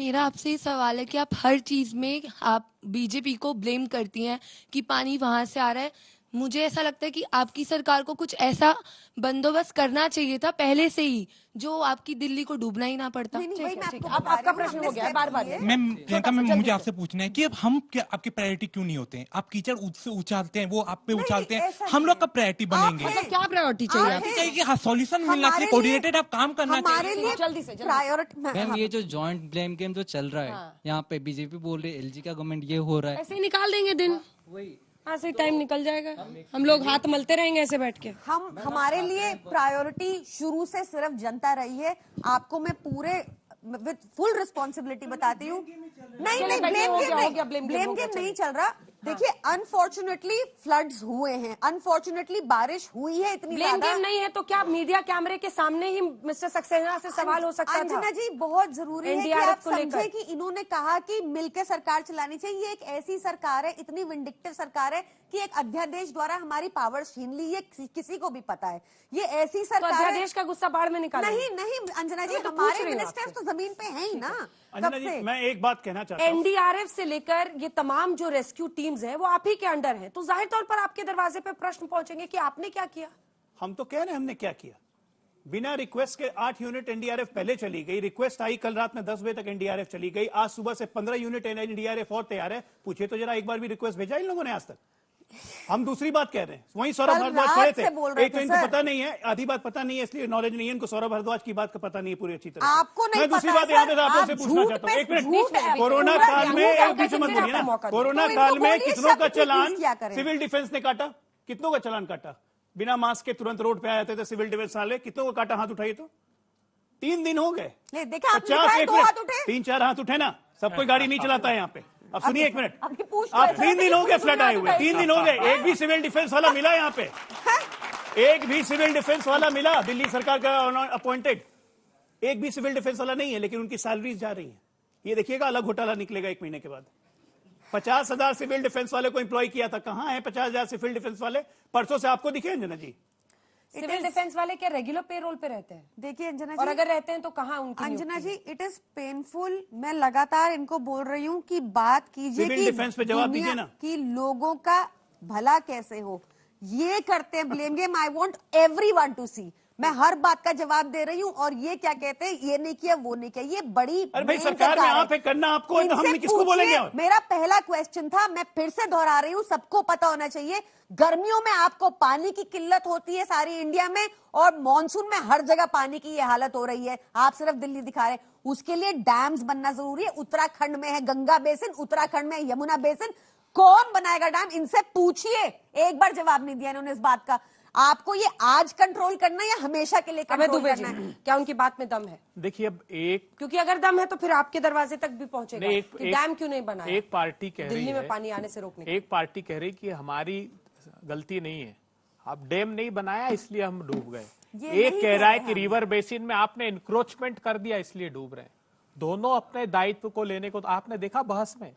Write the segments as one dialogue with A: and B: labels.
A: मेरा आपसे ये सवाल है कि आप हर चीज में आप बीजेपी को ब्लेम करती हैं कि पानी वहां से आ रहा है। मुझे ऐसा लगता है कि आपकी सरकार को कुछ ऐसा बंदोबस्त करना चाहिए था पहले से ही, जो आपकी दिल्ली को डूबना ही ना पड़ता।
B: अब आपका प्रश्न हो गया है, बार-बार
C: मैम प्रियंका मैम, मुझे आपसे पूछना है कि अब हम क्या, आपकी प्रायोरिटी क्यों नहीं होते हैं? आप कीचड़ से उछालते हैं, वो आप पे उछालते हैं, हम लोग का प्रायोरिटी बनेंगे।
B: मतलब क्या प्रायोरिटी चाहिए आपको?
C: चाहिए कि सॉल्यूशन मिलना चाहिए, कोऑर्डिनेटेड आप काम करना चाहिए।
B: जल्दी से प्रायोरिटी।
D: मैम ये जो जॉइंट ब्लेम गेम जो चल रहा है यहाँ पे, बीजेपी बोल रही है एलजी का गवर्नमेंट ये हो रहा है,
B: ऐसे ही निकाल देंगे दिन,
D: वही
B: ऐसे ही टाइम निकल जाएगा, हम लोग हाथ मलते रहेंगे ऐसे बैठ के।
E: हमारे लिए प्रायोरिटी शुरू से सिर्फ जनता रही है। आपको मैं पूरे विद फुल रिस्पॉन्सिबिलिटी बताती हूँ। नहीं, ब्लेम गेम नहीं चल रहा। देखिए, अनफॉर्चुनेटली फ्लड्स हुए हैं, अनफॉर्चुनेटली बारिश हुई है इतनी
B: ब्लेम गेम नहीं है तो क्या मीडिया कैमरे के सामने ही मिस्टर सक्सेना से सवाल हो सकता था?
E: अंजना जी, बहुत जरूरी है कि आप समझे कि इन्होंने कहा कि मिलकर सरकार चलानी चाहिए। ये एक ऐसी सरकार है, इतनी विंडिक्टिव सरकार है कि एक अध्यादेश द्वारा हमारी पावर छीन ली, ये किसी को भी पता है। ये ऐसी सरकार है।
B: अध्यादेश का गुस्सा बाढ़ में निकाला?
E: नहीं अंजना जी, हमारे मिनिस्टर्स तो जमीन पे हैं ही ना।
F: अंजना जी, मैं एक बात कहना चाहता हूँ।
B: एनडीआरएफ से लेकर ये तमाम जो रेस्क्यू टीम्स हैं वो आप ही के अंडर हैं, तो जाहिर तौर पर आपके दरवाजे पे प्रश्न पहुंचेंगे कि आपने क्या किया।
F: हम तो कह रहे हैं हमने क्या किया। बिना रिक्वेस्ट के 8 यूनिट एनडीआरएफ पहले चली गई, रिक्वेस्ट आई कल रात में 10 बजे तक एनडीआरएफ चली गई, आज सुबह से 15 यूनिट एनडीआरएफ और तैयार है। पूछिए तो जरा, एक बार भी रिक्वेस्ट भेजा इन लोगों ने आज तक? हम दूसरी बात कह रहे हैं। वहीं सौरभ भारद्वाज खड़े थे, एक तो इनको पता नहीं है, आधी बात पता नहीं है, इसलिए नॉलेज नहीं है इनको, सौरभ भारद्वाज की बात का पता नहीं है पूरी अच्छी तरह।
E: आपको नहीं
F: मैं दूसरी बात यहाँ पे आपसे पूछना चाहता हूँ, एक मिनट। कोरोना काल में एक बीच मत बोलिए ना, कोरोना काल में कितनों का चालान सिविल डिफेंस ने काटा? कितनों का चालान काटा? बिना मास्क के तुरंत रोड पे आ जाते थे सिविल डिफेंस वाले, कितनों को काटा? हाथ उठाइए तो। 3 दिन हो गए, 3-4 हाथ उठे ना। सब कोई गाड़ी नहीं चलाता है यहाँ पे। अब सुनिए एक मिनट, आप 3 दिन हो गए फ्लड आए हुए, 3 दिन हो गए, एक भी सिविल डिफेंस वाला मिला यहाँ पे? एक भी सिविल डिफेंस वाला मिला? दिल्ली सरकार का अपॉइंटेड एक भी सिविल डिफेंस वाला नहीं है, लेकिन उनकी सैलरीज जा रही है। ये देखिएगा, अलग घोटाला निकलेगा 1 महीने के बाद। 50,000 सिविल डिफेंस वाले को एम्प्लॉय किया था, कहां है 50,000 सिविल डिफेंस वाले? परसों से आपको दिखे अंजना जी?
B: सिविल डिफेंस वाले क्या रेगुलर पेरोल पे रहते हैं?
E: देखिए अंजना जी,
B: और अगर रहते हैं तो कहाँ उनकी?
E: अंजना जी, इट इज पेनफुल। मैं लगातार इनको बोल रही हूँ कि बात कीजिए कि
F: डिफेंस पे जवाब दीजिए ना,
E: कि लोगों का भला कैसे हो। ये करते हैं blame game. I want everyone to see. मैं हर बात का जवाब दे रही हूँ और ये क्या कहते हैं, ये नहीं किया, वो नहीं किया। ये बड़ी
F: अरे भाई, सरकार में आप है, करना आपको है, तो हम किसको बोलेंगे?
E: मेरा पहला क्वेश्चन था, मैं फिर से दोहरा रही हूँ, सबको पता होना चाहिए। गर्मियों में आपको पानी की किल्लत होती है सारी इंडिया में, और मॉनसून में हर जगह पानी की ये हालत हो रही है। आप सिर्फ दिल्ली दिखा रहे हैं। उसके लिए डैम्स बनना जरूरी है। उत्तराखंड में है गंगा बेसिन, उत्तराखंड में यमुना बेसिन। कौन बनाएगा डैम? इनसे पूछिए। एक बार जवाब नहीं दिया इन्होंने इस बात का। आपको ये आज कंट्रोल करना है या हमेशा के लिए कंट्रोल करना है?
B: क्या उनकी बात में दम है?
G: देखिए, अब
B: क्योंकि अगर दम है तो फिर आपके दरवाजे तक भी पहुंचेगा कि डैम क्यों नहीं बनाया।
G: एक पार्टी कह रही है
B: दिल्ली में पानी आने से रोकने,
G: एक पार्टी कह रही कि हमारी गलती नहीं है, अब डैम नहीं बनाया इसलिए हम डूब गए। एक कह रहा है कि रिवर बेसिन में आपने इंक्रोचमेंट कर दिया इसलिए डूब रहे हैं। दोनों अपने दायित्व को लेने को, तो आपने देखा बहस में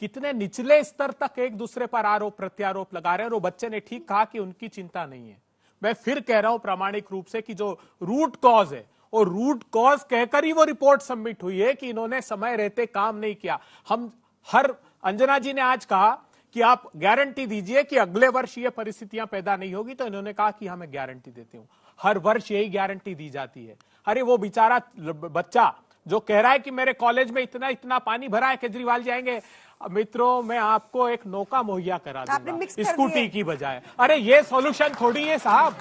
G: कितने निचले स्तर तक एक दूसरे पर आरोप प्रत्यारोप लगा रहे हैं। और वो बच्चे ने ठीक कहा कि उनकी चिंता नहीं है। मैं फिर कह रहा हूं प्रामाणिक रूप से कि जो रूट कॉज है, और रूट कॉज कहकर ही वो रिपोर्ट सबमिट हुई है कि इन्होंने समय रहते काम नहीं किया। हम हर, अंजना जी ने आज कहा कि आप गारंटी दीजिए कि अगले वर्ष ये परिस्थितियां पैदा नहीं होगी, तो इन्होंने कहा कि हमें गारंटी देती हूं। हर वर्ष यही गारंटी दी जाती है। अरे वो बेचारा बच्चा जो कह रहा है कि मेरे कॉलेज में इतना इतना पानी भरा है, केजरीवाल जाएंगे, मित्रों मैं आपको एक नौका मुहैया करा दूंगा स्कूटी की बजाय। अरे ये सॉल्यूशन थोड़ी है साहब।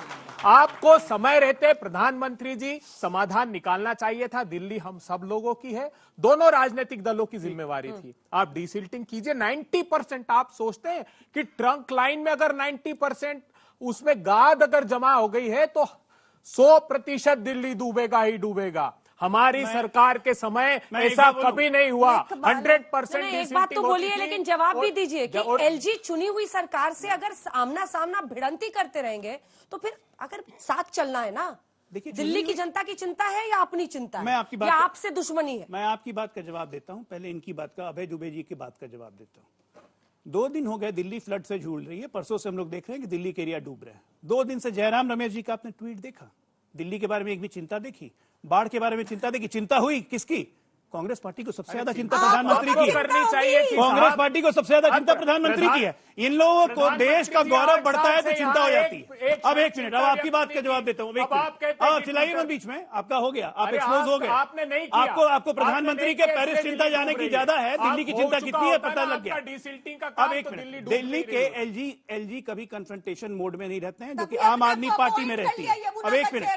G: आपको समय रहते प्रधानमंत्री जी समाधान निकालना चाहिए था। दिल्ली हम सब लोगों की है, दोनों राजनीतिक दलों की जिम्मेवारी थी। आप डिसिल्टिंग कीजिए। 90% आप सोचते हैं कि ट्रंक लाइन में अगर 90% उसमें गाद अगर जमा हो गई है तो 100% दिल्ली डूबेगा ही डूबेगा। हमारी सरकार के समय ऐसा कभी नहीं हुआ। 100%
B: एक बात तो बोलिए, लेकिन जवाब भी दीजिए कि एलजी चुनी हुई सरकार से अगर आमना सामना भिड़ंती करते रहेंगे तो फिर अगर साथ चलना है ना। देखिए, दिल्ली की जनता की चिंता है या अपनी चिंता है?
F: मैं आपकी बात
B: या आपसे दुश्मनी है?
F: मैं आपकी बात का जवाब देता हूं। पहले इनकी बात का, अभय दुबे जी की बात का जवाब देता हूं। 2 दिन हो गए दिल्ली फ्लड से झूल रही है। परसों से हम लोग देख रहे हैं कि दिल्ली के एरिया डूब रहे हैं। 2 दिन से जयराम रमेश जी का आपने ट्वीट देखा? दिल्ली के बारे में एक भी चिंता देखी? बाढ़ के बारे में चिंता देखी? चिंता हुई किसकी? कांग्रेस पार्टी को सबसे ज्यादा चिंता प्रधानमंत्री की है।
G: करनी चाहिए कि
F: कांग्रेस पार्टी को सबसे ज्यादा चिंता प्रधानमंत्री की है। इन लोगों को देश का गौरव बढ़ता है तो चिंता हो जाती है। अब एक मिनट, अब आपकी बात का जवाब देता हूँ। अब चिल्लाइए मत बीच में, आपका हो गया, आप एक्सपोज हो गए।
G: आपने नहीं किया।
F: आपको प्रधानमंत्री के पेरिस चिंता जाने की ज्यादा है, दिल्ली की चिंता कितनी है पता लग गया। अब एक मिनट, दिल्ली के एलजी कभी कन्फ्रंटेशन मोड में नहीं रहते हैं, जो कि आम आदमी पार्टी में रहती है। अब एक मिनट,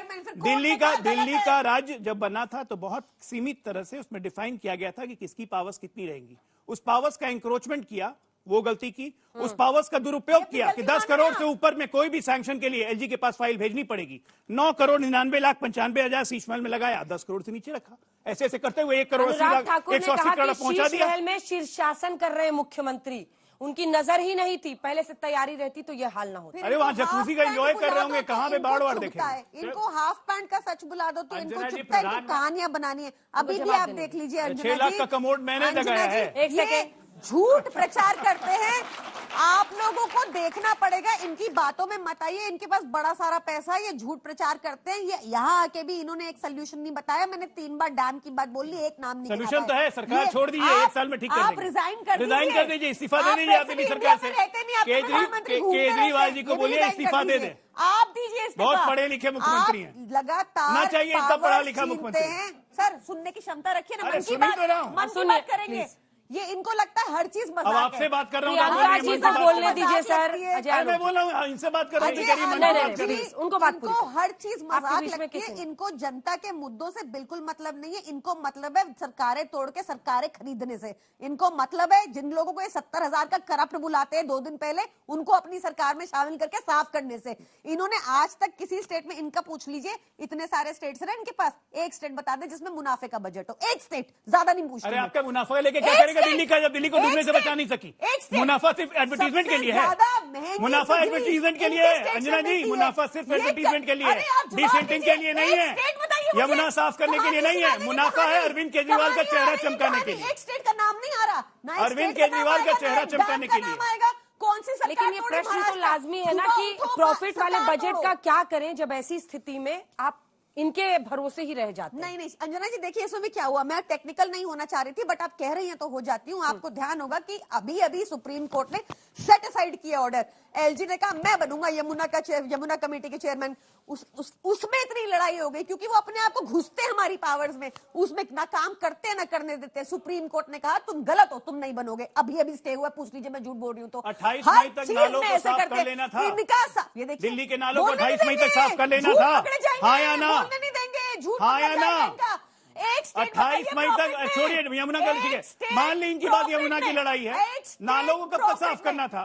F: दिल्ली का राज्य जब बना था तो बहुत सीमित तरह से उसमें डिफाइन किया गया था कि किसकी पावर्स कितनी रहेंगी। उस पावर्स का इंक्रोचमेंट किया, वो गलती की। उस पावर्स का दुरुपयोग किया कि 10 करोड़ से ऊपर में कोई भी सैंक्शन के लिए एलजी के पास फाइल भेजनी पड़ेगी। 9,99,95,000 शीशमहल में लगाया, 10 करोड़ से नीचे रखा। ऐसे ऐसे करते हुए 1,80,00,000 पहुंचा दिया।
B: महल में शीर्षासन कर रहे मुख्यमंत्री, उनकी नजर ही नहीं थी, पहले से तैयारी रहती तो ये हाल ना होता।
F: अरे वहाँ जकूजी का एंजॉय कर रहे होंगे, कहाँ पे बाढ़ वाड़ देखे।
E: इनको हाफ पैंट का सच बुला दो तो इनको चुपता है, इनको कहानियां बनानी है। अभी भी आप देख लीजिए,
F: 6 लाख का कमोड मैंने लगाया है।
B: एक सेकेंड,
E: झूठ प्रचार करते हैं। आप लोगों को देखना पड़ेगा, इनकी बातों में मत आइए। इनके पास बड़ा सारा पैसा है, ये झूठ प्रचार करते हैं। ये यहाँ आके भी इन्होंने एक सोल्यूशन नहीं बताया। मैंने 3 बार डैम की बात बोल ली, एक नाम नहीं।
F: सोल्यूशन तो है, सरकार छोड़ दीजिए, 1 साल में ठीक कर देंगे।
E: आप रिजाइन कर दीजिए,
F: इस्तीफा दे दीजिए आप दिल्ली सरकार से। केजरीवाल जी को बोलिए इस्तीफा दे दे।
E: आप दीजिए इस्तीफा।
F: बहुत पढ़े लिखे मुख्यमंत्री हैं,
E: लगातार
F: ना चाहिए इतना पढ़ा लिखा मुख्यमंत्री।
E: सर सुनने की क्षमता रखिए ना, मन की बात करेंगे। ये इनको लगता है हर चीज मजाक है।
F: अब आपसे बात कर रहा हूँ,
B: बोलने दीजिए सर।
F: मैं बोल रहा हूँ, इनसे बात कर रहा हूँ,
B: उनको बात,
E: इनको हर चीज मजाक लगती है। इनको जनता के मुद्दों से बिल्कुल मतलब नहीं है। इनको मतलब है सरकारें तोड़ के सरकारें खरीदने से। इनको मतलब है जिन लोगों को ये 70,000 का करप्ट बुलाते हैं 2 दिन पहले, उनको अपनी सरकार में शामिल करके साफ करने से। इन्होंने आज तक किसी स्टेट में, इनका पूछ लीजिए, इतने सारे स्टेट्स हैं इनके पास, एक स्टेट बता दें जिसमें मुनाफे का बजट हो। एक स्टेट, ज्यादा नहीं पूछ रहे।
F: आपका मुनाफा लेके क्या करेगा दिल्ली का, जब दिल्ली को डूबने से बचा नहीं सकी। मुनाफा सिर्फ एडवर्टीजमेंट के लिए है। मुनाफा एडवर्टीजमेंट के लिए है अंजना जी, मुनाफा सिर्फ एडवर्टीजमेंट के लिए है, डिसेंटिंग के लिए नहीं है, यमुना साफ करने के लिए नहीं है। मुनाफा है अरविंद केजरीवाल का चेहरा चमकाने के लिए।
E: एक स्टेट का नाम नहीं आ रहा,
F: अरविंद केजरीवाल का चेहरा चमकाने के लिए।
E: कौन सी सरकार?
B: लेकिन ये प्रश्न तो लाजमी है ना कि प्रॉफिट वाले बजट का क्या करें जब ऐसी स्थिति में आप इनके भरोसे ही रह जाते हैं।
E: नहीं अंजना जी, देखिए इसमें भी क्या हुआ, मैं टेक्निकल नहीं होना चाह रही थी, बट आप कह रही हैं तो हो जाती हूँ। आपको ध्यान होगा कि अभी अभी सुप्रीम कोर्ट ने सेट असाइड किया ऑर्डर। एलजी ने कहा मैं बनूंगा यमुना कमेटी के चेयरमैन। उसमें इतनी लड़ाई हो गई क्योंकि वो अपने आप को घुसते हमारी पावर्स में, उसमें ना काम करते ना करने देते। सुप्रीम कोर्ट ने कहा तुम गलत हो, तुम नहीं बनोगे। अभी अभी स्टे हुआ, पूछ लीजिए, मैं झूठ बोल रही हूँ तो।
F: 28 मई तक नालों को साफ कर लेना था।
E: ये देखिए,
F: दिल्ली के नालों को 28 मई तक साफ कर लेना था। हाँ या ना?
E: नहीं देंगे, झूठ
F: हाँ या ना?
E: 28
F: मई तक छोड़िए, यमुना का ठीक है, मान ली इनकी बात, यमुना की लड़ाई है, नालों को कब तक साफ करना था?